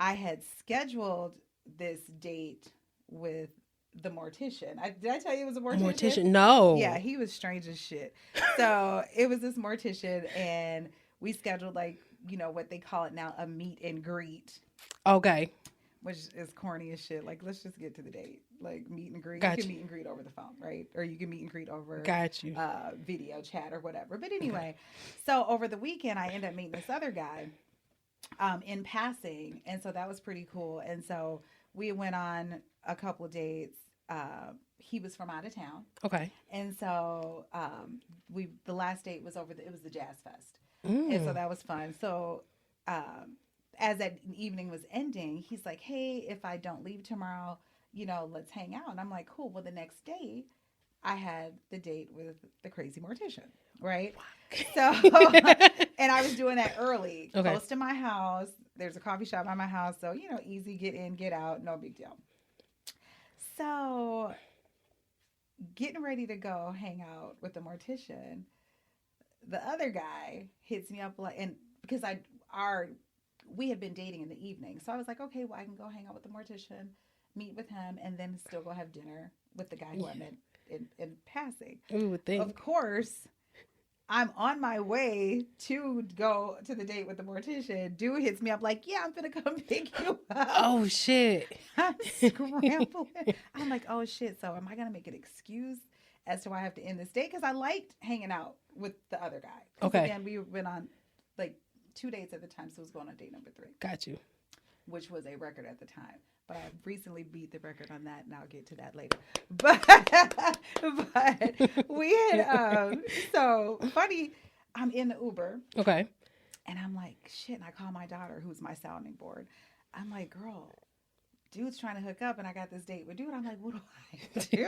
I had scheduled this date with the mortician. Did I tell you it was a mortician? Mortician? Yeah, No. he was strange as shit. So it was this mortician, and we scheduled like what they call it now, a meet and greet, Okay. which is corny as shit. Like, let's just get to the date. Like, meet and greet. You can Got you. meet and greet over the phone, right? Or you can meet and greet over Got you. video chat or whatever. But Okay. anyway, so over the weekend, I ended up meeting this other guy in passing, and so that was pretty cool. And so we went on a couple of dates. He was from out of town, Okay. and so we the last date was over. It was the Jazz Fest, and so Mm. that was fun. So as that evening was ending, he's like, "Hey, if I don't leave tomorrow, let's hang out." And I'm like, "Cool." Well, the next day, I had the date with the crazy mortician, right? So, and I was doing that early, Okay. close to my house. There's a coffee shop by my house, so easy get in, get out, no big deal. So, getting ready to go hang out with the mortician, the other guy hits me up like, and because our we had been dating in the evening, so I was like, okay, well, I can go hang out with the mortician, meet with him, and then still go have dinner with the guy who I Yeah. met in passing. We would Of think. course, I'm on my way to go to the date with the mortician. Dude hits me up like, yeah, I'm gonna come pick you up. Oh shit. I'm scrambling. I'm like, oh shit. So am I gonna make an excuse as to why I have to end this date? Because I liked hanging out with the other guy. Because Okay. again, we went on like 2 dates at the time, so it was going on date number 3, Got you. which was a record at the time. But I recently beat the record on that, and I'll get to that later. But but we had so funny. I'm in the Uber, Okay. and I'm like, shit. And I call my daughter, who's my sounding board. I'm like, girl, dude's trying to hook up, and I got this date with dude. I'm like, what do I do?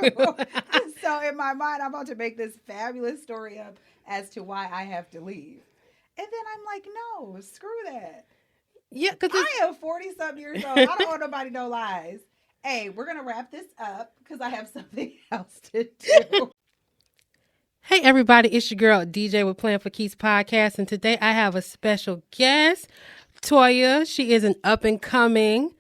So in my mind, I'm about to make this fabulous story up as to why I have to leave. And then I'm like, no, screw that. Yeah, because I am 40 something years old. I don't want nobody no lies. Hey, we're going to wrap this up because I have something else to do. hey everybody, it's your girl DJ with Plan for Keys podcast, and today I have a special guest, Toya. She is an up and coming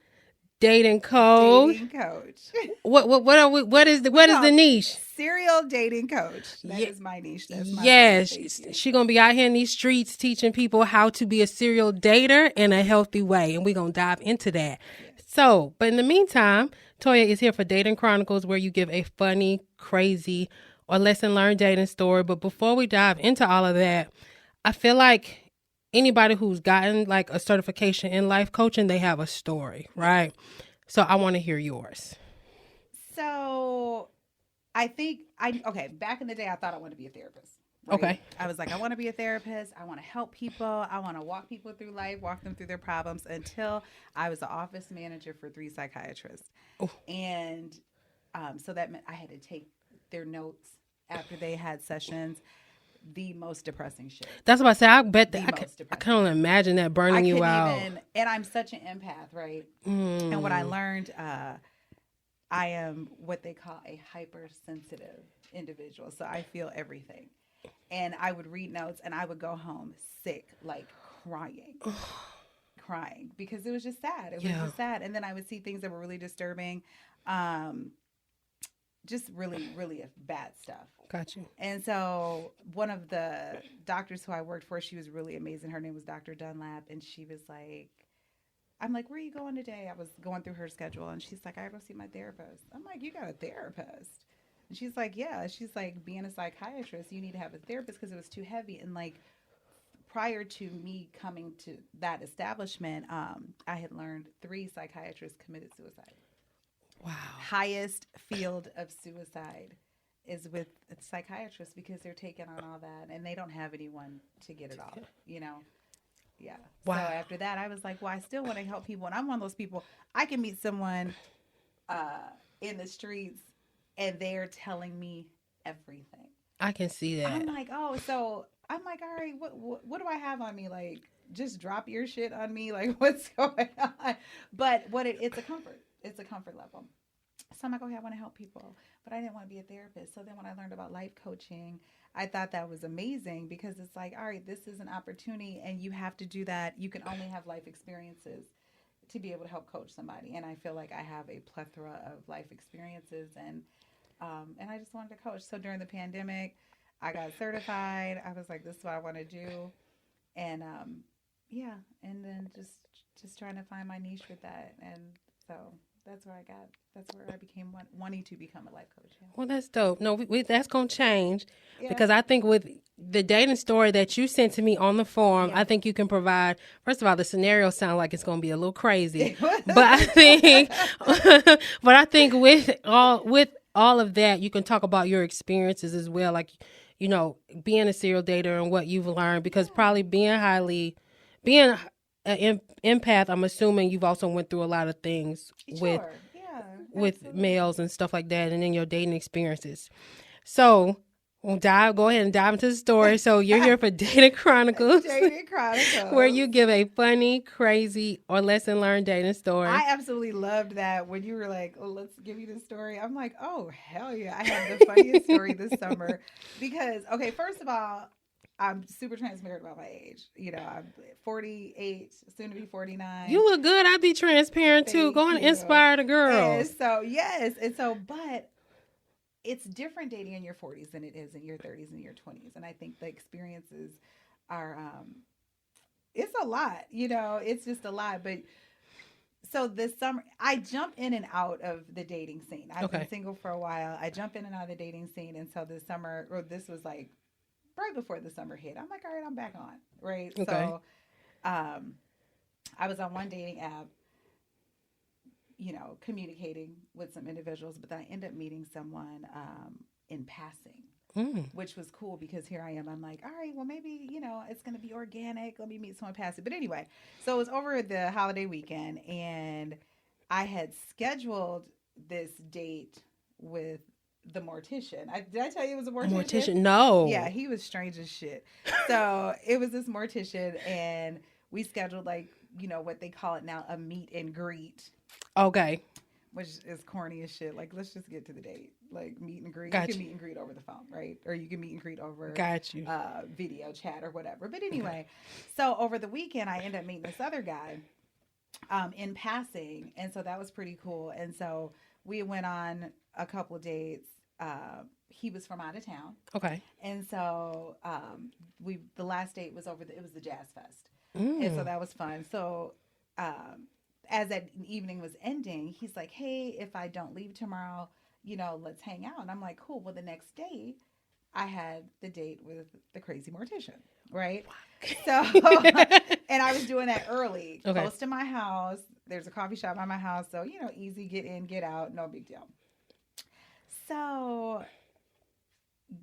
dating coach. Dating coach. What are we, what is the niche? Serial dating coach. That Ye- is my niche. That's my Yes, brand. Thank you. she gonna be out here in these streets teaching people how to be a serial dater in a healthy way, and we're gonna dive into that. Yes. So, but in the meantime, Toya is here for Dating Chronicles, where you give a funny, crazy, or lesson learned dating story. But before we dive into all of that, I feel like anybody who's gotten like a certification in life coaching, they have a story, right? So I want to hear yours. So I think okay, back in the day I thought I wanted to be a therapist. Right? Okay. I was like, I want to be a therapist. I want to help people. I want to walk people through life, walk them through their problems until I was the office manager for 3 psychiatrists. Oh. And so that meant I had to take their notes after they had sessions. The most depressing shit. That's what I say. I bet The that most I depressing. can't imagine that burning you out. And I'm such an empath, right? And what I learned, I am what they call a hypersensitive individual. So I feel everything. And I would read notes and I would go home sick, like crying because it was just sad. It was Yeah. just sad. And then I would see things that were really disturbing, just really, really bad stuff. Got you. And so one of the doctors who I worked for, she was really amazing. Her name was Dr. Dunlap. And she was like, I'm like, where are you going today? I was going through her schedule. And she's like, I gotta go see my therapist. I'm like, you got a therapist? And she's like, yeah. She's like, being a psychiatrist, you need to have a therapist because it was too heavy. And like, prior to me coming to that establishment, I had learned 3 psychiatrists committed suicide. Wow. Highest field of suicide is with psychiatrists because they're taking on all that and they don't have anyone to get it off, Yeah. Wow. So after that, I was like, well, I still want to help people. And I'm one of those people, I can meet someone in the streets and they're telling me everything. I can see that. I'm like, oh, so I'm like, all right, what do I have on me? Like, just drop your shit on me. Like, what's going on? But it's a comfort. It's a comfort level. So I'm like, okay, I want to help people, but I didn't want to be a therapist. So then when I learned about life coaching, I thought that was amazing because it's like, all right, this is an opportunity and you have to do that. You can only have life experiences to be able to help coach somebody. And I feel like I have a plethora of life experiences, and I just wanted to coach. So during the pandemic, I got certified. I was like, this is what I want to do. And yeah, and then just trying to find my niche with that. And so that's where I became wanting to become a life coach. Yeah. Well, that's dope. No, that's going to change Yeah. because I think with the dating story that you sent to me on the forum, Yeah. I think you can provide, first of all, the scenario sounds like it's going to be a little crazy, but I think with all of that, you can talk about your experiences as well. Like, you know, being a serial dater and what you've learned, because probably being an empath, I'm assuming you've also went through a lot of things with Sure. Yeah. with Absolutely. males and stuff like that, and then your dating experiences. So go ahead and dive into the story. So you're here for Dating Chronicles, Dating Chronicles, where you give a funny, crazy, or lesson learned dating story. I absolutely loved that when you were like, "Oh, let's give you the story." I'm like, "Oh, hell yeah!" I have the funniest story this summer because, okay, first of all, I'm super transparent about my age. You know, I'm 48, soon to be 49. You look good. I'd be transparent too. Thank Go and you. inspire the And girls. so, yes, and so, but it's different dating in your 40s than it is in your 30s and your 20s, and I think the experiences are, it's a lot. You know, it's just a lot, but. So this summer, I jump in and out of the dating scene. I've been single for a while. I jump in and out of the dating scene. And so this summer, or this was like right before the summer hit, I'm like, all right, I'm back on. Right. Okay. So I was on one dating app, you know, communicating with some individuals, but then I ended up meeting someone in passing. Which was cool because here I am. I'm like, all right, well, maybe, you know, it's going to be organic. Let me meet someone passive. But anyway, so it was over the holiday weekend, and I had scheduled this date with the mortician. Did I tell you it was a mortician? Mortician? No. Yeah, he was strange as shit. So it was this mortician, and we scheduled, like, you know, what they call it now, a meet and greet. Okay. Which is corny as shit. Like, let's just get to the date. Like, meet and greet. Gotcha. You can meet and greet over the phone, right? Or you can meet and greet over video chat or whatever. But anyway, so over the weekend, I ended up meeting this other guy in passing. And so that was pretty cool. And so we went on a couple of dates. He was from out of town. Okay. And so the last date was it was the Jazz Fest. And so that was fun. So as that evening was ending, he's like, hey, if I don't leave tomorrow, you know, let's hang out. And I'm like, cool. Well, the next day, I had the date with the crazy mortician, right? So, and I was doing that early, close to my house. There's a coffee shop by my house. So, you know, easy, get in, get out, no big deal. So,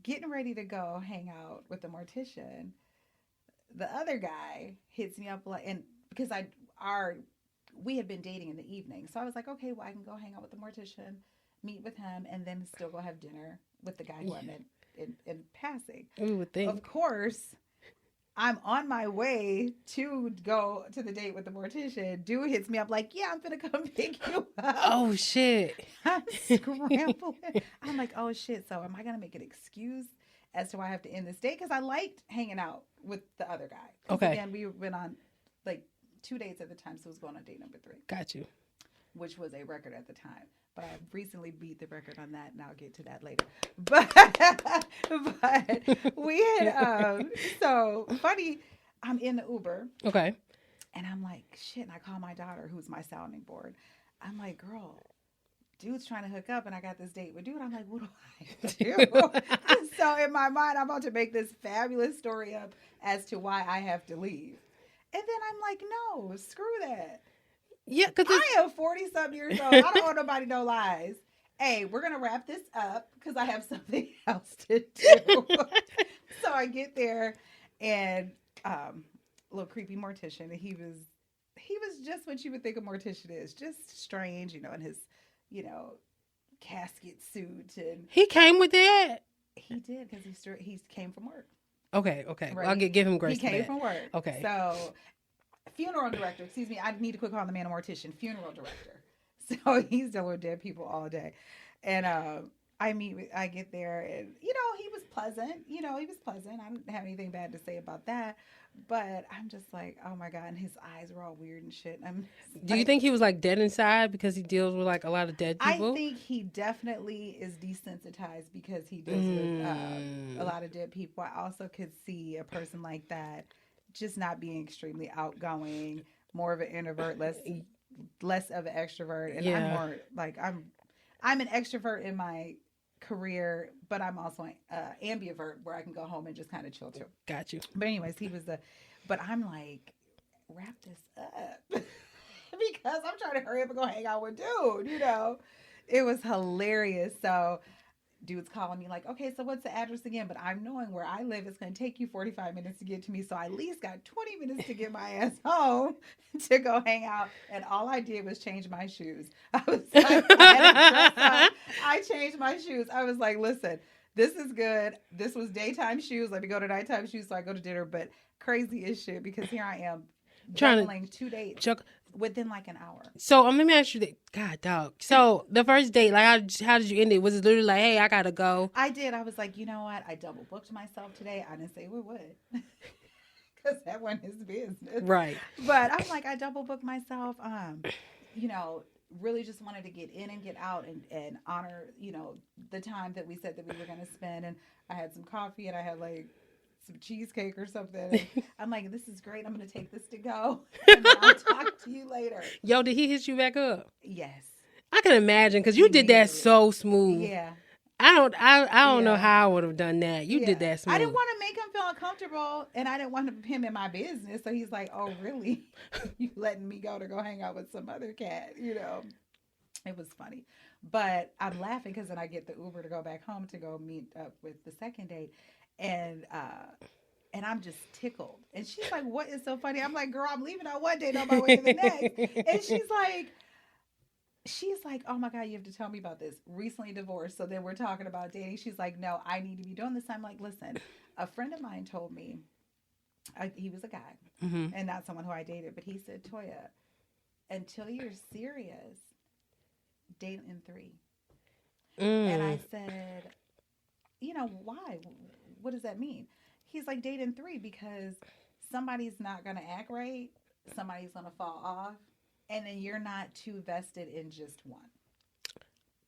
getting ready to go hang out with the mortician, the other guy hits me up like, and because we had been dating in the evening. So I was like, okay, well, I can go hang out with the mortician, meet with him, and then still go have dinner with the guy who I met in passing. We would think. Of course, I'm on my way to go to the date with the mortician. Dude hits me up like, yeah, I'm going to come pick you up. Oh, shit. I'm scrambling. I'm like, oh, shit. So am I going to make an excuse as to why I have to end this date? Because I liked hanging out with the other guy. Okay. Again, we went on like 2 dates at the time, so it was going on date number 3. Got you. Which was a record at the time. But I recently beat the record on that, and I'll get to that later. But we had, so funny, I'm in the Uber. Okay. And I'm like, shit, and I call my daughter, who's my sounding board. I'm like, girl, dude's trying to hook up, and I got this date with dude. I'm like, what do I do? So in my mind, I'm about to make this fabulous story up as to why I have to leave. And then I'm like, no, screw that. Yeah, because I am 40-something years old. I don't owe nobody no lies. Hey, we're going to wrap this up because I have something else to do. So I get there, and a little creepy mortician. And he was just what you would think a mortician is. Just strange, you know, in his, you know, casket suit. And he came with that? He did because he came from work. Okay. Right. Well, I'll give him grace. He came from work. Okay. So, funeral director. Excuse me. I need to quit calling the man a mortician. Funeral director. So he's dealing with dead people all day, and I get there, and he was pleasant. He was pleasant. I don't have anything bad to say about that. But I'm just like, oh my god, and his eyes were all weird and shit. Do you think he was like dead inside because he deals with like a lot of dead I people? think he definitely is desensitized because he deals with a lot of dead people. I also could see a person like that just not being extremely outgoing, more of an introvert, less of an extrovert, and I'm more like I'm an extrovert in my career, but I'm also an ambivert where I can go home and just kind of chill too. Got you. But anyways, but I'm like, wrap this up because I'm trying to hurry up and go hang out with dude. It was hilarious. So dude's calling me like, okay, so what's the address again? But I'm knowing where I live, it's going to take you 45 minutes to get to me. So I at least got 20 minutes to get my ass home to go hang out. And all I did was change my shoes. I was like, I had to dress up. I changed my shoes. I was like, listen, this is good. This was daytime shoes. Let me go to nighttime shoes so I go to dinner. But crazy as shit because here I am juggling 2 dates within like an hour. So let me ask you that. God, dog. So the first date, like, how did you end it? Was it literally like, hey, I gotta go? I did. I was like, you know what? I double booked myself today. I didn't say we would, because that wasn't his business. Right. But I'm like, I double booked myself. Really just wanted to get in and get out and honor, the time that we said that we were going to spend. And I had some coffee and I had like some cheesecake or something. I'm like, this is great. I'm going to take this to go. And then I'll talk to you later. Yo, did he hit you back up? Yes. I can imagine because you did that so smooth. Yeah. I don't know how I would have done that. You did that smooth. I didn't want to make him feel uncomfortable, and I didn't want him in my business. So he's like, "Oh, really? You letting me go hang out with some other cat?" It was funny, but I'm laughing because then I get the Uber to go back home to go meet up with the second date, and I'm just tickled. And she's like, "What is so funny?" I'm like, "Girl, I'm leaving on one date on my way to the next," and she's like, oh my God, you have to tell me about this. Recently divorced. So then we're talking about dating. She's like, no, I need to be doing this. I'm like, listen, a friend of mine told me, he was a guy and not someone who I dated, but he said, Toya, until you're serious, date in 3. And I said, why? What does that mean? He's like, date in 3 because somebody's not going to act right. Somebody's going to fall off. And then you're not too vested in just one.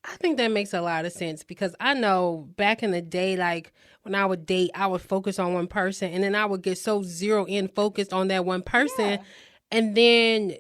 I think that makes a lot of sense because I know back in the day, like when I would date, I would focus on one person and then I would get so zero in focused on that one person. Yeah. And then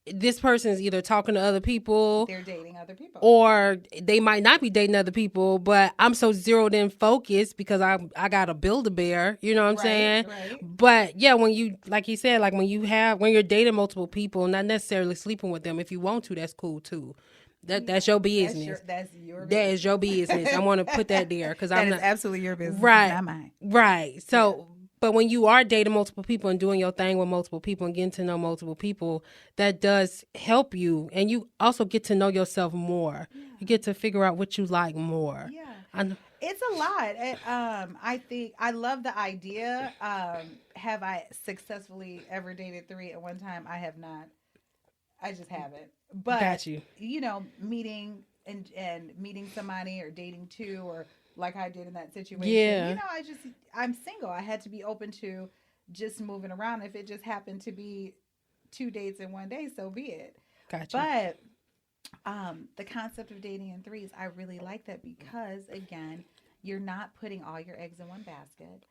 this person's either talking to other people. They're dating other people. Or they might not be dating other people, but I'm so zeroed in focused because I got to build a bear. You know what I'm saying? Right. But yeah, when you, like you said, like when you're dating multiple people, not necessarily sleeping with them. If you want to, that's cool too. That's your business. That's your business. That is your business. I want to put that there because I'm not absolutely your business. Right. Not mine. Right. So, but when you are dating multiple people and doing your thing with multiple people and getting to know multiple people, that does help you. And you also get to know yourself more. Yeah. You get to figure out what you like more. Yeah. It's a lot. And, I think I love the idea. Have I successfully ever dated 3 at one time? I have not. I just haven't. But, got you. Meeting and meeting somebody or dating 2 or like I did in that situation. Yeah. I'm single. I had to be open to just moving around. If it just happened to be 2 dates in one day, so be it. Gotcha. But the concept of dating in 3s, I really like that because, again, you're not putting all your eggs in one basket.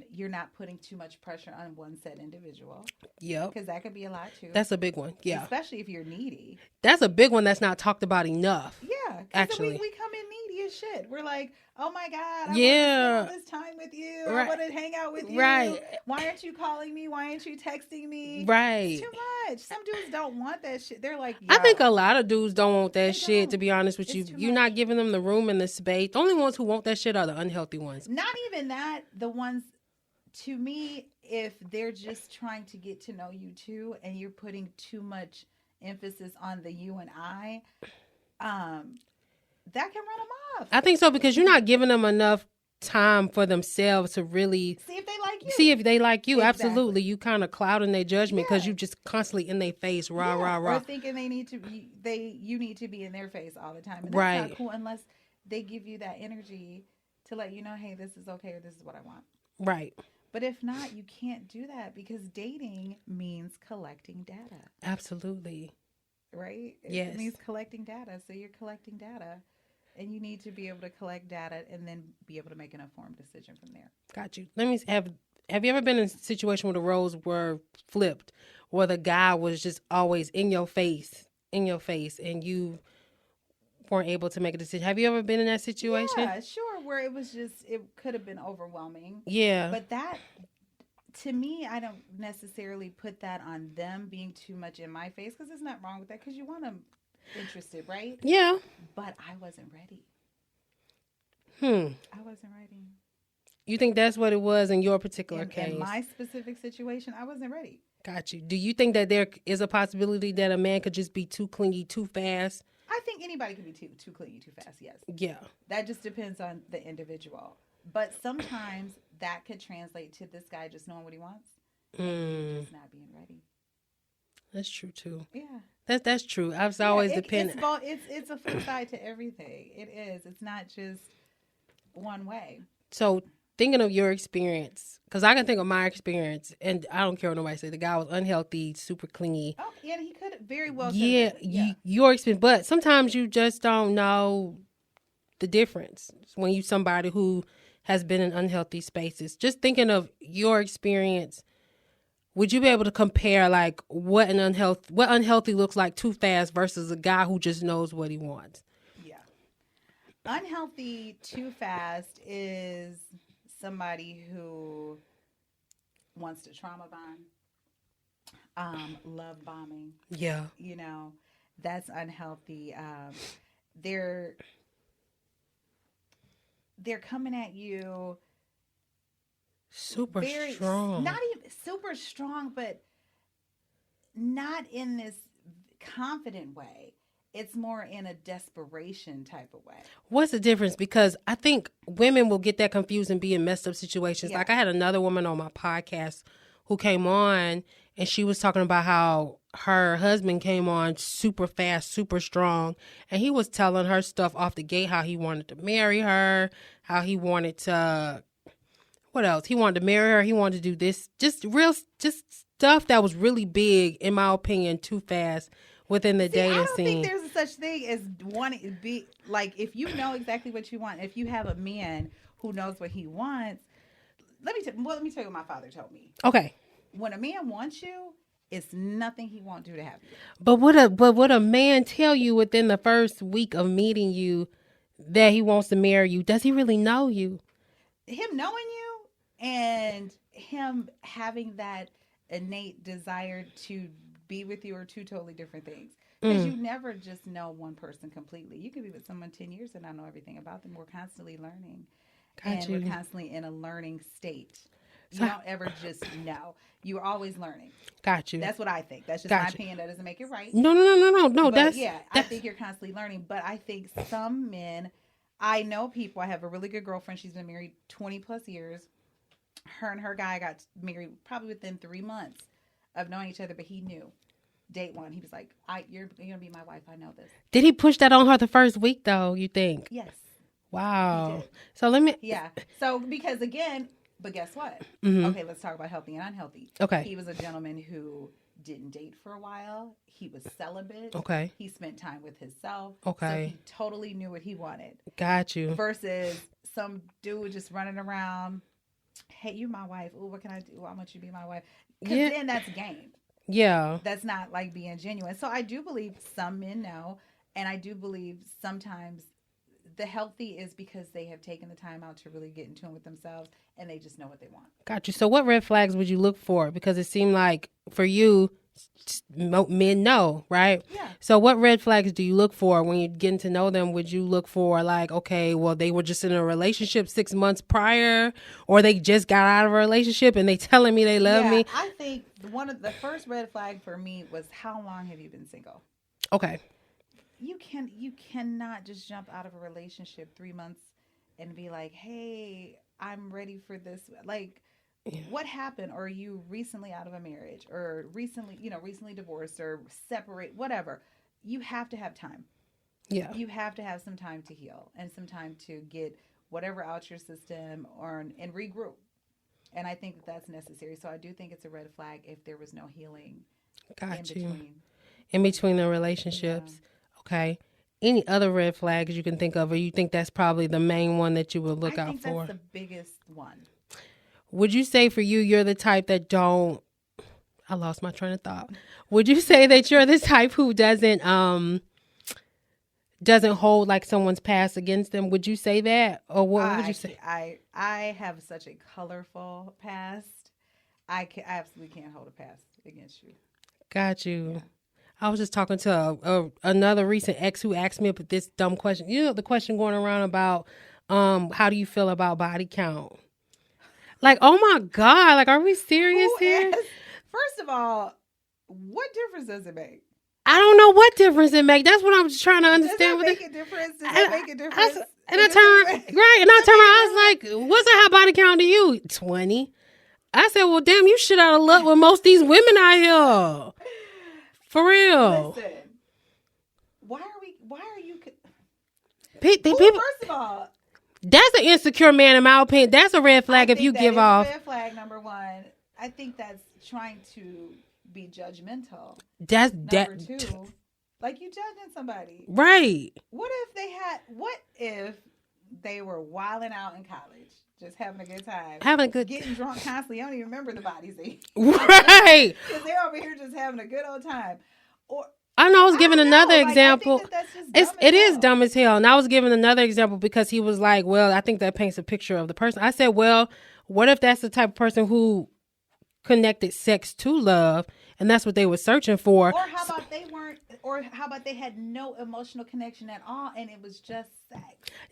You're not putting too much pressure on one set individual. Yep. Because that could be a lot too. That's a big one. Yeah. Especially if you're needy. That's a big one that's not talked about enough. Yeah. Actually. We come in needy as shit. We're like, oh my God, I want to spend all this time with you. Right. I want to hang out with you. Right. Why aren't you calling me? Why aren't you texting me? Right. It's too much. Some dudes don't want that shit. They're like, I think a lot of dudes don't want that shit, to be honest with you. You're not giving them the room and the space. The only ones who want that shit are the unhealthy ones. Not even that. The ones, to me, if they're just trying to get to know you too, and you're putting too much emphasis on the you and I, that can run them off. I think so because you're not giving them enough time for themselves to really see if they like you. Exactly. Absolutely. You kind of clouding their judgment because you just constantly in their face, rah. Or thinking you need to be in their face all the time. And that's not cool unless they give you that energy to let you know, hey, this is okay or this is what I want. Right. But if not, you can't do that because dating means collecting data, Absolutely. right? It Yes. means collecting data. So you're collecting data and you need to be able to collect data and then be able to make an informed decision from there. Got you. Let me have you ever been in a situation where the roles were flipped, where the guy was just always in your face, and you weren't able to make a decision? Have you ever been in that situation? Yeah, sure. Where it was just, it could have been overwhelming. Yeah. But that, to me, I don't necessarily put that on them being too much in my face because there's nothing wrong with that because you want them interested, right? Yeah. But I wasn't ready. Hmm. I wasn't ready. You think that's what it was in your particular case? In my specific situation, I wasn't ready. Got you. Do you think that there is a possibility that a man could just be too clingy too fast? I think anybody can be too clingy too fast. Yes. Yeah. That just depends on the individual. But sometimes that could translate to this guy just knowing what he wants and just not being ready. That's true too. Yeah. That's true. I've always depended. It's a flip side to everything. It is. It's not just one way. So thinking of your experience, because I can think of my experience, and I don't care what nobody says. The guy was unhealthy, super clingy. Oh, yeah, he could very well. Yeah, your experience, but sometimes you just don't know the difference when you somebody who has been in unhealthy spaces. Just thinking of your experience, would you be able to compare like what unhealthy looks like too fast versus a guy who just knows what he wants? Yeah, unhealthy too fast is somebody who wants to trauma bond, love bombing. Yeah, That's unhealthy. They're coming at you super strong. Not even super strong, but not in this confident way. It's more in a desperation type of way. What's the difference? Because I think women will get that confused and be in messed up situations. Yeah. Like I had another woman on my podcast who came on and she was talking about how her husband came on super fast, super strong. And he was telling her stuff off the gate, how he wanted to marry her, how he wanted to, what else? He wanted to marry her. He wanted to do this, just stuff that was really big, in my opinion, too fast. Within the dating scene. I don't think there's a such thing as wanting to be like, if you know exactly what you want, if you have a man who knows what he wants, let me tell you what my father told me. Okay. When a man wants you, it's nothing he won't do to have you. But would a man tell you within the first week of meeting you that he wants to marry you? Does he really know you? Him knowing you and him having that innate desire to be with you are two totally different things. Because you never just know one person completely. You can be with someone 10 years and not know everything about them. We're constantly learning. We're constantly in a learning state. You don't ever just know. You're always learning. Got you. That's what I think. That's just my opinion. That doesn't make it right. No. But I think you're constantly learning. But I think some men, I know people. I have a really good girlfriend. She's been married 20 plus years. Her and her guy got married probably within 3 months of knowing each other, but he knew. Date one, he was like, you're gonna be my wife. I know this. Did he push that on her the first week though, you think? Yes. Wow. So let me. Yeah. So because again, but guess what? Mm-hmm. Okay, let's talk about healthy and unhealthy. Okay. He was a gentleman who didn't date for a while. He was celibate. Okay. He spent time with himself. Okay. So he totally knew what he wanted. Got you. Versus some dude just running around. Hey, you my wife. Ooh, what can I do? I want you to be my wife. Because then that's game. Yeah. That's not like being genuine. So I do believe some men know. And I do believe sometimes the healthy is because they have taken the time out to really get in tune with themselves and they just know what they want. Got you. So what red flags would you look for? Because it seemed like for you, men know, right? Yeah. So what red flags do you look for when you're getting to know them? Would you look for like, okay, well, they were just in a relationship 6 months prior, or they just got out of a relationship and they telling me they love me? I think one of the first red flag for me was, how long have you been single? Okay. You cannot just jump out of a relationship 3 months and be like, hey, I'm ready for this. Like, what happened? Or are you recently out of a marriage, or recently divorced, or separate, whatever? You have to have time. Yeah. You have to have some time to heal and some time to get whatever out your system or and regroup. And I think that that's necessary. So I do think it's a red flag if there was no healing in Got you. between. In between the Yeah. relationships. Okay. Any other red flags you can think of, or you think that's probably the main one that you would look I out think that's for? the biggest one. Would you say for you, you're the type that don't? I lost my train of thought. Would you say that you're the type who doesn't hold like someone's past against them? Would you say that, or what would you say? I have such a colorful past. I absolutely can't hold a past against you. Got Yeah. you. I was just talking to another recent ex who asked me this dumb question. You know, the question going around about how do you feel about body count? Like, oh my God, like, are we serious Who here? asked? First of all, what difference does it make? I don't know what difference it make. That's what I'm just trying to Does understand. that With make a difference? Does I, that make a difference? and I turned right, and I turned around. I was like, "What's a high body count to you? 20?" I said, "Well, damn, you shit out of luck with most of these women out here, for real." Listen, why are we? Why are you? People, First of all, that's an insecure man in my opinion. That's a red flag I if you think that give is off. a red flag number one. I think that's trying to be judgmental. That's Number that. two, like you judging somebody. Right. What if they were wilding out in college, just having a good time, Having a good getting drunk constantly? I don't even remember the bodies they right. because they're over here just having a good old time. Or I know I was giving don't know, another like, example. I think that's just dumb It as is hell. dumb as hell. And I was giving another example because he was like, well, I think that paints a picture of the person. I said, well, what if that's the type of person who connected sex to love and that's what they were searching for? Or how about they weren't? Or how about they had no emotional connection at all, and it was just sex?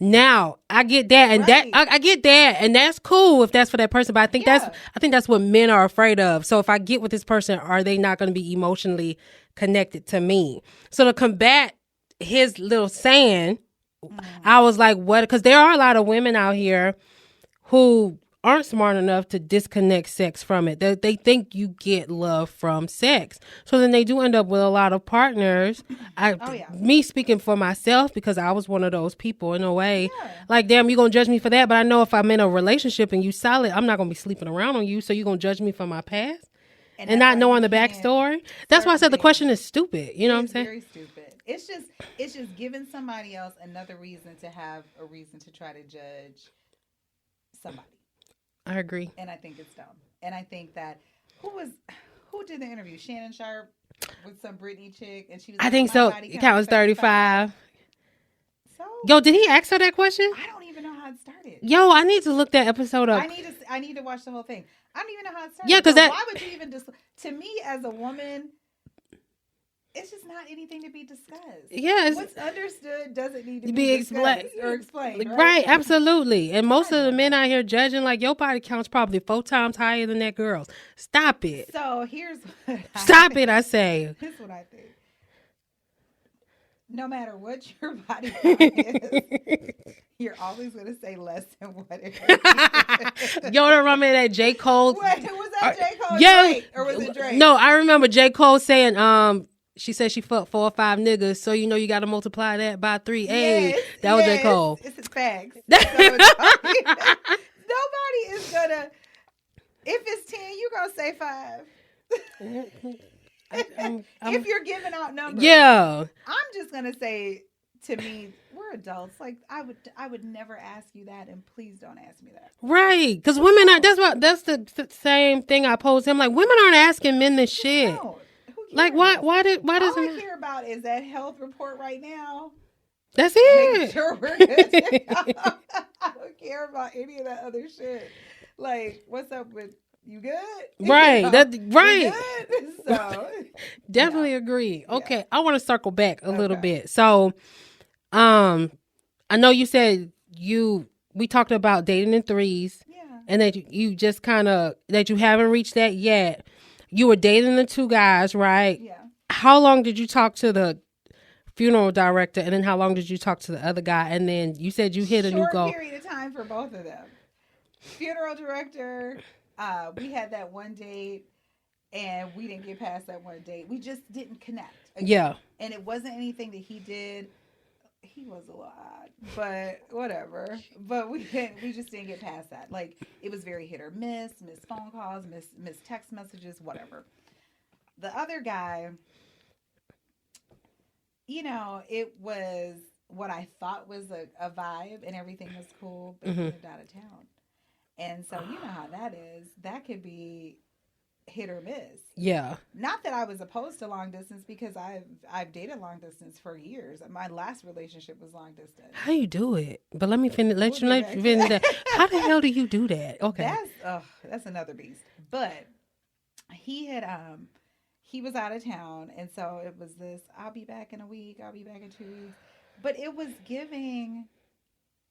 Now I get that, and Right. I get that, and that's cool if that's for that person. But Yeah. I think that's what men are afraid of. So if I get with this person, are they not going to be emotionally connected to me? So to combat his little saying, I was like, what? Because there are a lot of women out here who aren't smart enough to disconnect sex from it. They think you get love from sex. So then they do end up with a lot of partners. Oh, yeah. Me speaking for myself, because I was one of those people in a way. Yeah. Like, damn, you going to judge me for that. But I know if I'm in a relationship and you solid, I'm not going to be sleeping around on you. So you going to judge me for my past and that's not why knowing you the can't- backstory. That's why I said the certain question things- is stupid. You know what I'm It's saying? very stupid. It's just giving somebody else another reason to have a reason to try to judge somebody. I agree. And I think it's dumb. And I think that who did the interview? Shannon Sharp with some Britney chick, and she was. I like, think "My so. body It counts 35. So Yo, did he ask her that question? I don't even know how it started. Yo, I need to look that episode up. I need to watch the whole thing. I don't even know how it started. Yeah, 'cause So that- why would you even to me as a woman? It's just not anything to be discussed. Yeah, it's- What's understood doesn't need to be be explained discussed or explained. Right, absolutely. And most I of the know men that. out here judging like your body count's probably 4 times higher than that girl's. Stop it. So here's what Stop it, I say. Here's what I think. No matter what your body count is, you're always going to say less than what it is. Yo, to remember that J. Cole. Wait, was that J. Cole? Yeah. Drake, or was it Drake? No, I remember J. Cole saying, she said she fucked 4 or 5 niggas, so you know you got to multiply that by 3. Hey, Yes, that was J. Cole. It's facts. So nobody is going to, if it's 10, you're going to say 5. If you're giving out numbers. Yeah. I'm just going to say, to me, we're adults. Like, I would never ask you that, and please don't ask me that. Right, because women are. That's the same thing I posed him. Like, women aren't asking men this shit. No. Who Like, cares? why does All I it? care about is that health report right now. That's Making it. sure we're good. I don't care about any of that other shit. Like, what's up with you good? Right. You know, That you right. good? So Definitely agree. Okay, I want to circle back a little Okay. bit. So, I know you said we talked about dating in threes, yeah. and that you just kind of that you haven't reached that yet. You were dating the 2 guys, right? Yeah. How long did you talk to the funeral director, and then how long did you talk to the other guy? And then you said you hit a new Short goal. period of time for both of them. Funeral director, we had that one date, and we didn't get past that one date. We just didn't connect. Again. Yeah. And it wasn't anything that he did he was a little odd, but whatever. But we just didn't get past that. Like it was very hit or miss, missed phone calls, miss text messages, whatever. The other guy, it was what I thought was a vibe and everything was cool, but he lived out of town. And so you know how that is. That could be hit or miss. Yeah. Not that I was opposed to long distance because I've dated long distance for years. My last relationship was long distance. How you do it? But let me finish. Let you finish that. How the hell do you do that? Okay. That's another beast. But he was out of town, and so it was this. I'll be back in a week. I'll be back in 2 weeks. But it was giving.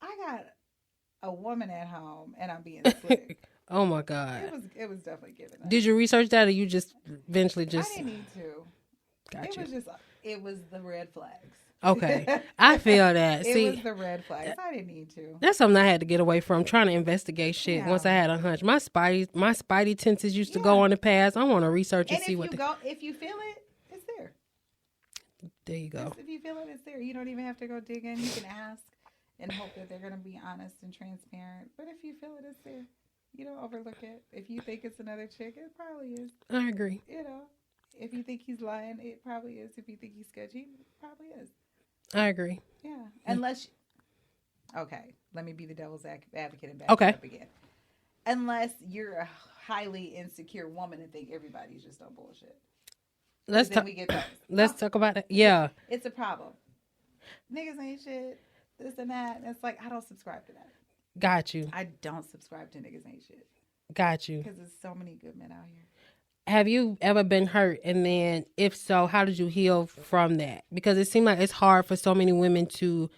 I got a woman at home, and I'm being slick. Oh my God. It was definitely giving that. Did you research that, or you just eventually just? I didn't need to. Gotcha. It was the red flags. Okay, I feel that. It was the red flags. I didn't need to. That's something I had to get away from. Trying to investigate shit. Yeah. Once I had a hunch, my spidey senses used to go on the past. I want to research and see what. If you feel it, it's there. There you go. If you feel it, it's there. You don't even have to go dig in. You can ask and hope that they're going to be honest and transparent. But if you feel it, it's there. You don't overlook it. If you think it's another chick, it probably is. I agree. If you think he's lying, it probably is. If you think he's sketchy, it probably is. I agree. Yeah. Unless, okay, let me be the devil's advocate and back up again. Unless you're a highly insecure woman and think everybody's just on bullshit. Let's talk about it. Yeah. It's a problem. Niggas ain't shit. This and that. And it's like, I don't subscribe to that. Got you. I don't subscribe to niggas ain't shit. Got you. Because there's so many good men out here. Have you ever been hurt? And then if so, how did you heal from that? Because it seemed like it's hard for so many women to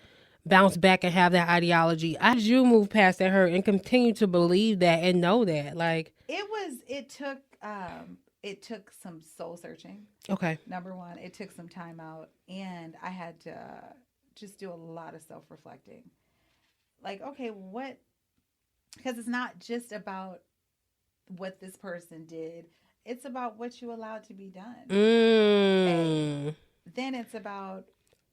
bounce back and have that ideology. How did you move past that hurt and continue to believe that and know that? Like it took some soul searching. Okay. Number one, it took some time out, and I had to just do a lot of self-reflecting. Like, okay, because it's not just about what this person did. It's about what you allowed to be done. And then it's about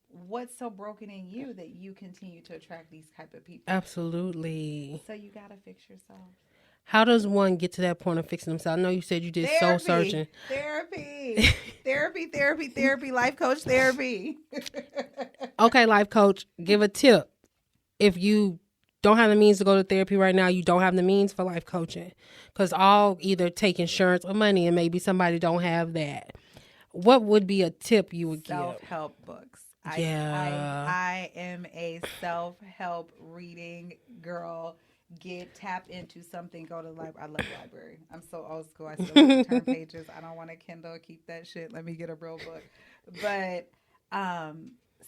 what's so broken in you that you continue to attract these type of people. Absolutely. So you got to fix yourself. How does one get to that point of fixing themselves? I know you said you did soul searching. Therapy, life coach therapy. Okay, life coach, give a tip. If you don't have the means to go to therapy right now, you don't have the means for life coaching. Because all either take insurance or money, and maybe somebody don't have that. What would be a tip you would give? Self-help books. Yeah. I am a self-help reading girl. Tap into something. Go to the library. I love the library. I'm so old school. I still like to turn pages. I don't want a Kindle. Keep that shit. Let me get a real book. But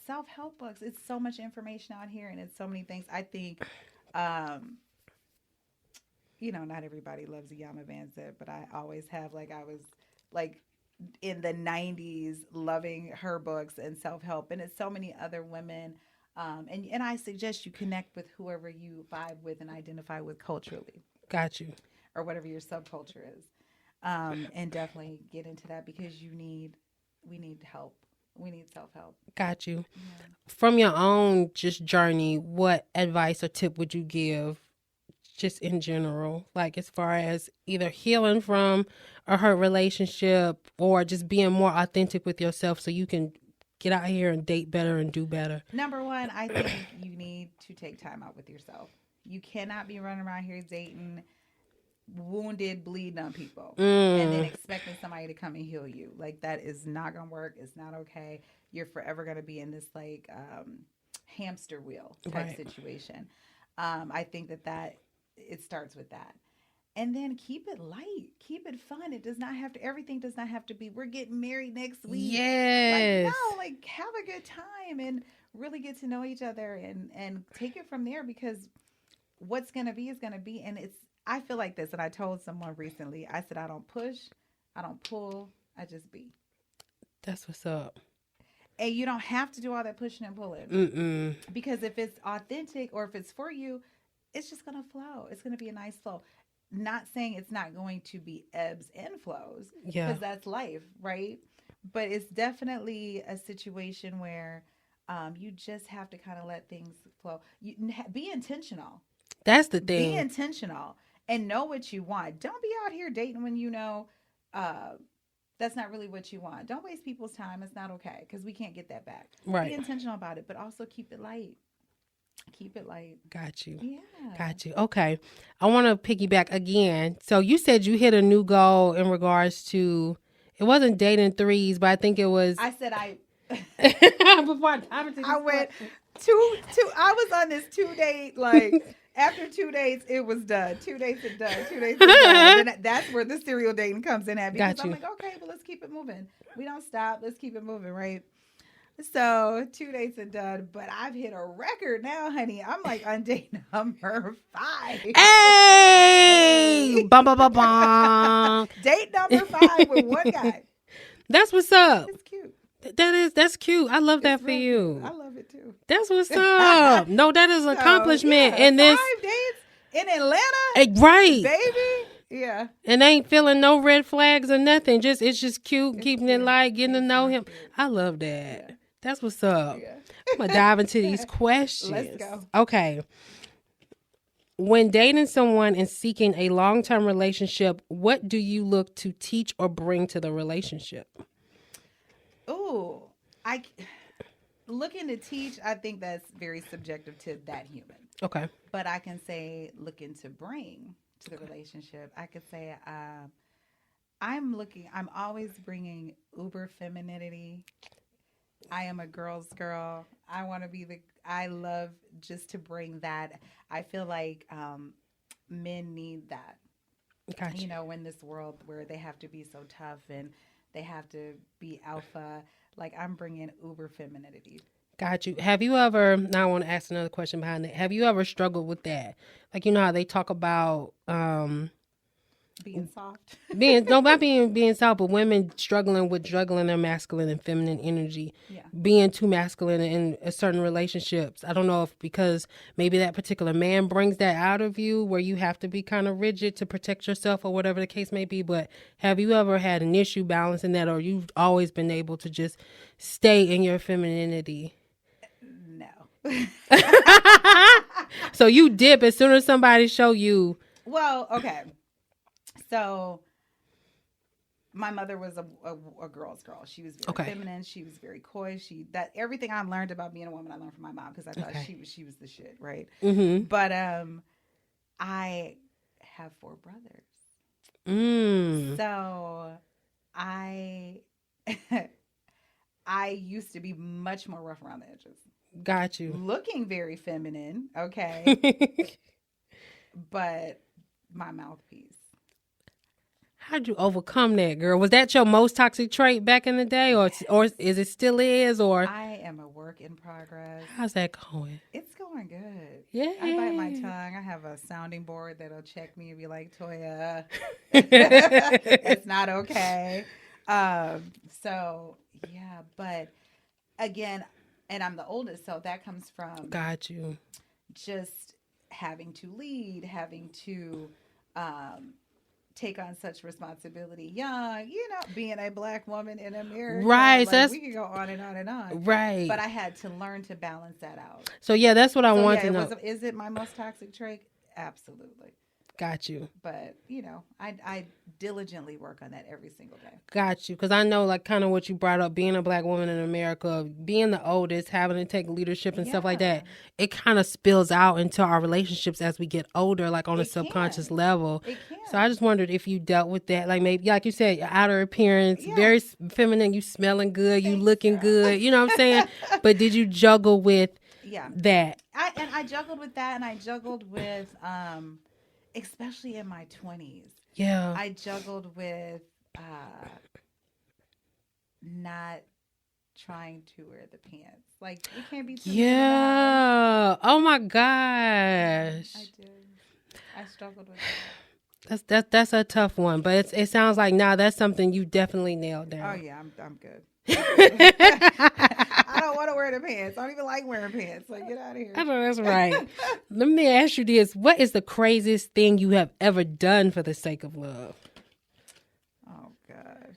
self-help books. It's so much information out here, and it's so many things. I think, not everybody loves Iyanla Vanzant, but I always have. Like I was like in the 90s loving her books and self-help, and it's so many other women. And I suggest you connect with whoever you vibe with and identify with culturally. Got you. Or whatever your subculture is. And definitely get into that because we need help. We need self-help. Got you. Yeah. From your own just journey, what advice or tip would you give just in general? Like as far as either healing from a hurt relationship or just being more authentic with yourself so you can get out here and date better and do better. Number one, I think you need to take time out with yourself. You cannot be running around here dating wounded, bleeding on people and then expecting somebody to come and heal you. Like that is not going to work. It's not okay. You're forever going to be in this like hamster wheel type situation. I think that it starts with that. And then keep it light, keep it fun. Everything does not have to be, we're getting married next week. Yes. Like have a good time and really get to know each other and take it from there because what's going to be is going to be. And I feel like this. And I told someone recently, I said, I don't push, I don't pull, I just be. That's what's up. And you don't have to do all that pushing and pulling. Because if it's authentic or if it's for you, it's just going to flow. It's going to be a nice flow. Not saying it's not going to be ebbs and flows because that's life, right? But it's definitely a situation where You just have to kind of let things flow. Be intentional. That's the Be thing. intentional and know what you want. Don't be out here dating when you know uh, that's not really what you want. Don't waste people's time. It's not okay because we can't get that back. Be Right. intentional about it, but also keep it light. Keep it light. Got you. Yeah. Got you. Okay. I want to piggyback again. So you said you hit a new goal in regards to, it wasn't dating threes, but I think it was. I said Before I dive into I this went question. two. I was on this 2 date. Like after 2 days, it was done. 2 days and done. 2 days and done. Then that's where the serial dating comes in at because Got I'm you. like, okay, well let's keep it moving. We don't stop. Let's keep it moving, right? So 2 days and done, but I've hit a record now, honey. I'm like on date number 5. Hey! Bum, bum, bum, bum. Date number 5 with one guy. That's what's up. It's cute. That's cute. I love that It's for real you. cute. I love it too. That's what's up. No, that is an accomplishment. Yeah, And this 5 dates in Atlanta, right. baby. Yeah. And ain't feeling no red flags or nothing. Just it's just cute, It's keeping it cute. light, getting to It's know real him. cute. I love that. Yeah. That's what's up. Yeah. I'm gonna dive into these questions. Let's go. Okay. When dating someone and seeking a long-term relationship, what do you look to teach or bring to the relationship? Ooh, looking to teach. I think that's very subjective to that human. Okay. But I can say looking to bring to the relationship. I could say I'm always bringing uber femininity. I am a girl's girl. I love just to bring that. I feel like men need that. Gotcha. You know, in this world where they have to be so tough and they have to be alpha, like I'm bringing uber femininity. Got you. Have you ever, now I want to ask another question behind it. Have you ever struggled with that? Like, you know how they talk about Being soft. not being soft, but women struggling with juggling their masculine and feminine energy. Yeah. Being too masculine in a certain relationships. I don't know if because maybe that particular man brings that out of you where you have to be kind of rigid to protect yourself or whatever the case may be. But have you ever had an issue balancing that, or you've always been able to just stay in your femininity? No. So you dip as soon as somebody show you. Well, okay. So my mother was a girl's girl. She was very feminine. She was very coy. Everything I learned about being a woman, I learned from my mom because I thought she was the shit, right? Mm-hmm. But I have 4 brothers. So I used to be much more rough around the edges. Got you. Looking very feminine, okay, but my mouthpiece. How'd you overcome that, girl? Was that your most toxic trait back in the day, or is it still is, or? I am a work in progress. How's that going? It's going good. Yeah. I bite my tongue. I have a sounding board that'll check me and be like, Toya, it's not okay. So yeah, but again, and I'm the oldest, so that comes from Got you. just having to lead, having to take on such responsibility young, being a Black woman in America. Right. Like, we can go on and on and on. Right. But I had to learn to balance that out. So yeah, that's what I want to know. Is it my most toxic trait? Absolutely. Got you. But, I diligently work on that every single day. Got you. Because I know, like, kind of what you brought up, being a Black woman in America, being the oldest, having to take leadership and stuff like that, it kind of spills out into our relationships as we get older, like on a subconscious level. It can. So I just wondered if you dealt with that. Like, maybe, like you said, your outer appearance, very feminine, you smelling good, you looking good, you know what I'm saying? But did you juggle with that? I juggled with that, and I juggled with... especially in my 20s. Yeah. I juggled with not trying to wear the pants. Like, it can't be too Yeah. Oh my gosh. I did. I struggled with that. That's a tough one, but it sounds like that's something you definitely nailed down. Oh yeah, I'm good. I don't want to wear the pants. I don't even like wearing pants. Like, get out of here. I know that's right. Let me ask you this. What is the craziest thing you have ever done for the sake of love? Oh, God.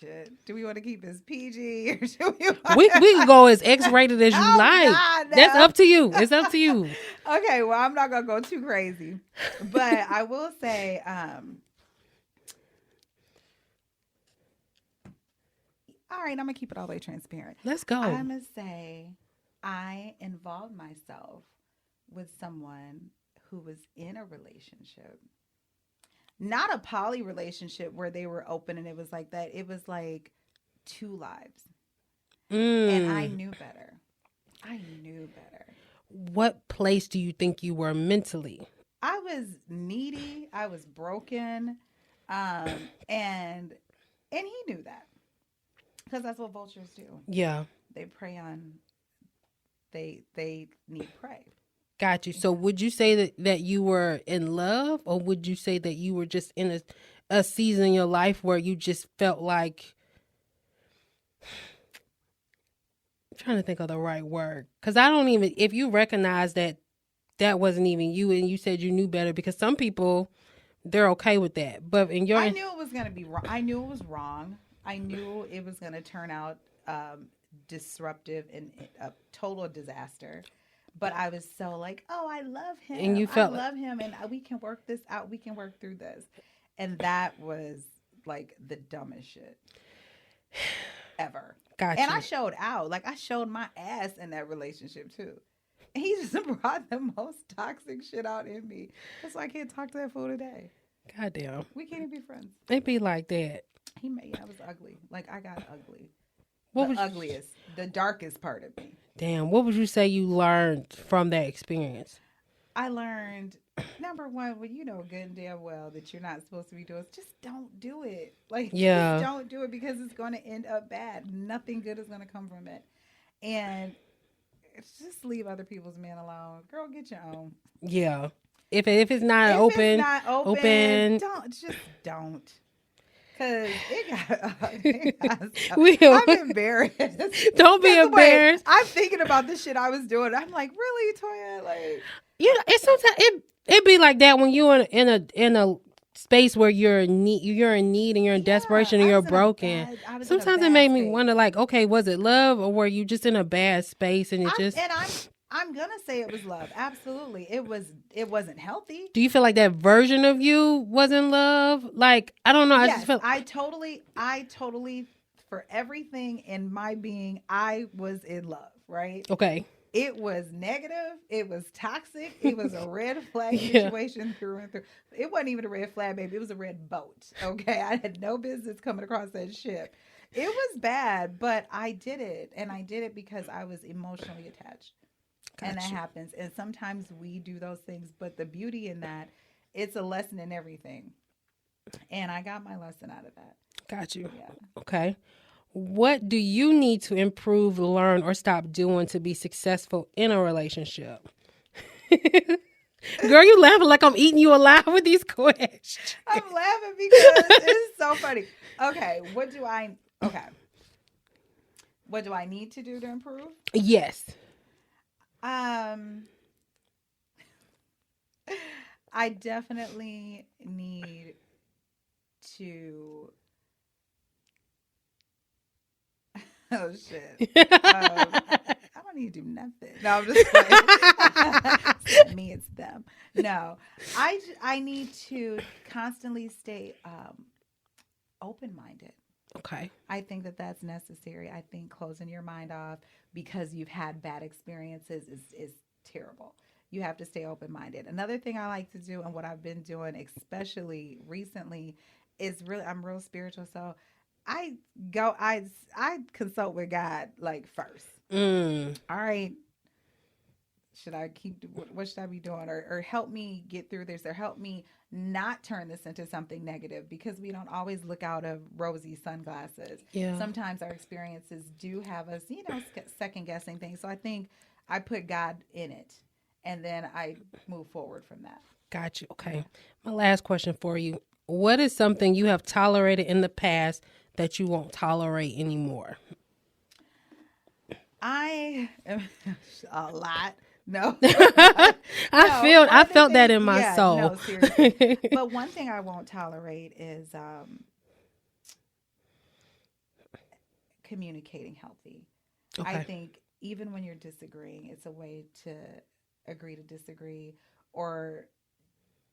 shit. Do we want to keep this PG or do we want We can go as X-rated as you Oh, like. God, no. That's up to you. It's up to you. Okay, well, I'm not gonna go too crazy, but I will say, all right, I'm gonna keep it all the way transparent. Let's go. I'm gonna say I involved myself with someone who was in a relationship, not a poly relationship where they were open and it was like that. It was like two lives, and I knew better. I knew better. What place do you think you were mentally? I was needy. I was broken, and he knew that because that's what vultures do. Yeah, They prey on. They need prey. got you. So would you say that you were in love, or would you say that you were just in a season in your life where you just felt like, I'm trying to think of the right word, because I don't even, if you recognize that wasn't even you and you said you knew better, because some people, they're okay with that, but in your, I knew it was going to be wrong. I knew it was wrong. I knew it was going to turn out disruptive and a total disaster. But I was so like, oh, I love him. And you felt I love him, and we can work this out. We can work through this. And that was like the dumbest shit ever. Gotcha. And I showed out. Like, I showed my ass in that relationship too. And he just brought the most toxic shit out in me. That's why I can't talk to that fool today. Goddamn. We can't even be friends. It be like that. I was ugly. Like, I got ugly. What the was ugliest, the darkest part of me. Damn. What would you say you learned from that experience? I learned, number one, well, you know good and damn well that you're not supposed to be doing, just don't do it. Like, Yeah. just don't do it because it's going to end up bad. Nothing good is going to come from it. And just leave other people's men alone. Girl, get your own. Yeah. If it's not If open, it's not open, don't. Because I'm embarrassed. Don't be embarrassed. I'm thinking about the shit I was doing. I'm like, really, Toya? Like, you know, it's sometimes it be like that when you're in a space where you're in need and you're in desperation and you're broken. Sometimes it made me wonder, like, okay, was it love or were you just in a bad space and I'm gonna say it was love. Absolutely, it wasn't healthy. Do you feel like that version of you was in love? Like, I don't know. I Yes, just felt I totally, for everything in my being, I was in love. Right? Okay. It was negative. It was toxic. It was a red flag situation through and through. It wasn't even a red flag, baby. It was a red boat. Okay, I had no business coming across that ship. It was bad, but I did it, and I did it because I was emotionally attached. Gotcha. And that happens. And sometimes we do those things, but the beauty in that, it's a lesson in everything. And I got my lesson out of that. Got you. Yeah. Okay. What do you need to improve, learn, or stop doing to be successful in a relationship? Girl, you laughing like I'm eating you alive with these questions. I'm laughing because it's so funny. Okay. What do I need to do to improve? Yes. I definitely need to. Oh shit! I don't need to do nothing. No, I'm just playing. It's not me, it's them. No, I need to constantly stay open-minded. Okay. I think that's necessary. I think closing your mind off because you've had bad experiences is terrible. You have to stay open-minded. Another thing I like to do, and what I've been doing, especially recently, is I'm real spiritual. So I consult with God like first. All right. What should I be doing? Or help me get through this, or help me not turn this into something negative, because we don't always look out of rosy sunglasses. Yeah. Sometimes our experiences do have us, second guessing things. So I think I put God in it, and then I move forward from that. Got you. Okay. My last question for you. What is something you have tolerated in the past that you won't tolerate anymore? I am a lot. No. I felt that in my soul. No, seriously. But one thing I won't tolerate is communicating healthy. Okay. I think even when you're disagreeing, it's a way to agree to disagree, or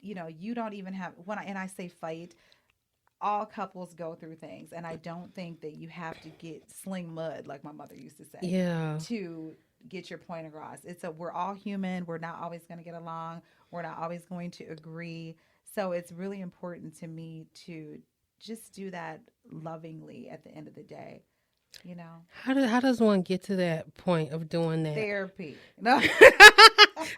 you don't even have and I say fight, all couples go through things, and I don't think that you have to get sling mud like my mother used to say Yeah. to get your point across. We're all human. We're not always going to get along. We're not always going to agree. So it's really important to me to just do that lovingly at the end of the day. How does one get to that point of doing that? Therapy. No.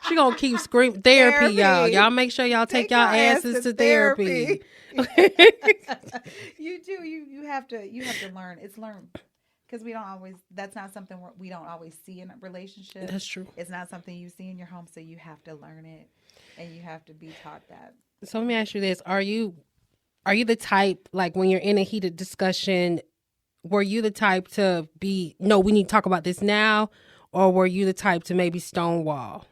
She gonna keep screaming therapy, y'all. Y'all make sure y'all take y'all asses to therapy. You do. You have to learn. It's learned. Because that's not something we don't always see in a relationship. That's true. It's not something you see in your home, so you have to learn it, and you have to be taught that. So let me ask you this: Are you the type, like, when you're in a heated discussion, were you the type to be, no, we need to talk about this now, or were you the type to maybe stonewall?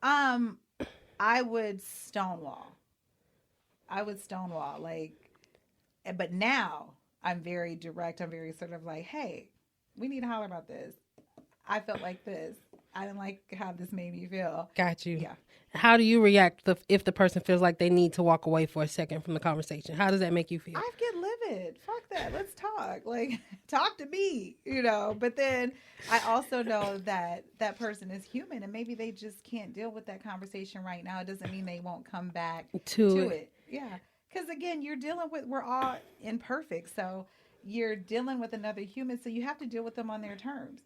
I would stonewall. But now I'm very direct. I'm very sort of like, hey, we need to holler about this. I felt like this. I didn't like how this made me feel. Got you. Yeah. How do you react if the person feels like they need to walk away for a second from the conversation? How does that make you feel? I get livid. Fuck that. Let's talk. Like, talk to me, But then I also know that that person is human, and maybe they just can't deal with that conversation right now. It doesn't mean they won't come back to it. Yeah. Because, again, we're all imperfect. So you're dealing with another human, so you have to deal with them on their terms.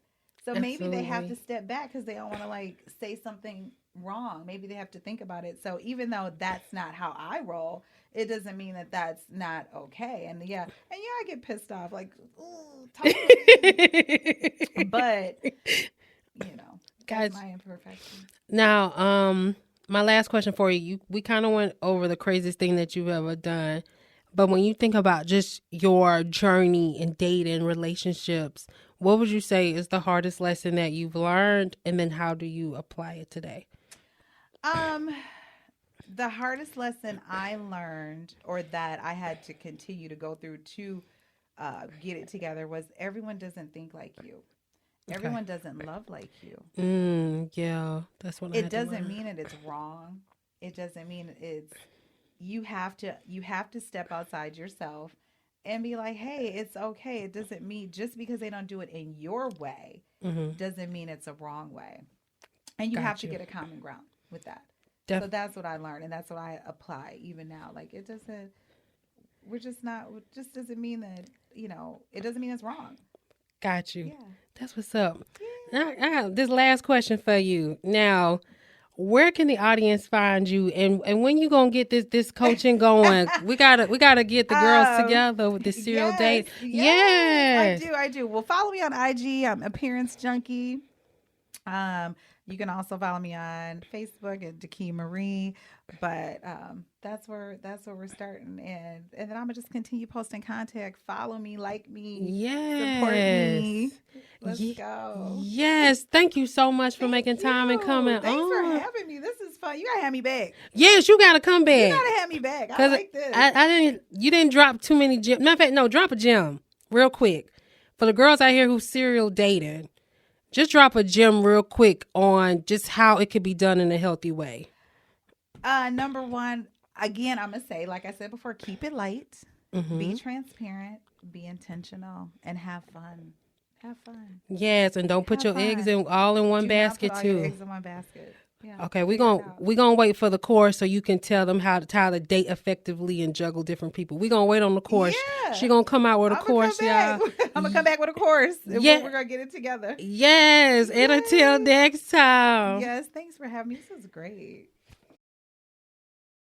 So maybe they have to step back because they don't want to say something wrong. Maybe they have to think about it. So even though that's not how I roll, it doesn't mean that that's not okay. And I get pissed off, like, ooh, talk to me. But that's my imperfection. Now, my last question for you, we kind of went over the craziest thing that you've ever done. But when you think about just your journey in dating, relationships, what would you say is the hardest lesson that you've learned? And then how do you apply it today? The hardest lesson I learned, or that I had to continue to go through to get it together, was everyone doesn't think like you. Okay. Everyone doesn't love like you. Yeah, that's what it doesn't mean that it's wrong. It doesn't mean it's. You have to step outside yourself and be like, hey, it's okay. It doesn't mean just because they don't do it in your way doesn't mean it's a wrong way. And you have to get a common ground with that. So that's what I learned, and that's what I apply even now. Like, it just doesn't mean that, it doesn't mean it's wrong. Got you. Yeah. That's what's up. Yeah. I have this last question for you. Now, where can the audience find you, and when you gonna get this coaching going? we gotta get the girls together with this serial date. Yes, I do. Well, follow me on IG. I'm Appearance Junkie. You can also follow me on Facebook at Diki Marie. But that's where we're starting, and then I'm gonna just continue posting content. Follow me, like me, support me. Let's go. Yes, thank you so much for making time and coming. Thanks for having me. This is fun. You gotta have me back. Yes, you gotta come back. You gotta have me back. I like this. You didn't drop too many gems. No, drop a gem real quick for the girls out here who serial dating. Just drop a gem real quick on just how it could be done in a healthy way. Number one, again, I'm going to say, like I said before, keep it light, be transparent, be intentional, and have fun. Have fun. Yes, and don't put your eggs all in one basket, not put too. all your eggs in one basket. Yeah, okay, we're gonna wait for the course so you can tell them how to date effectively and juggle different people. We're gonna wait on the course. Yeah. She gonna come out with a course, y'all. I'm gonna come back with a course. Yeah. We're gonna get it together. Yes, and until next time. Yes, thanks for having me. This was great.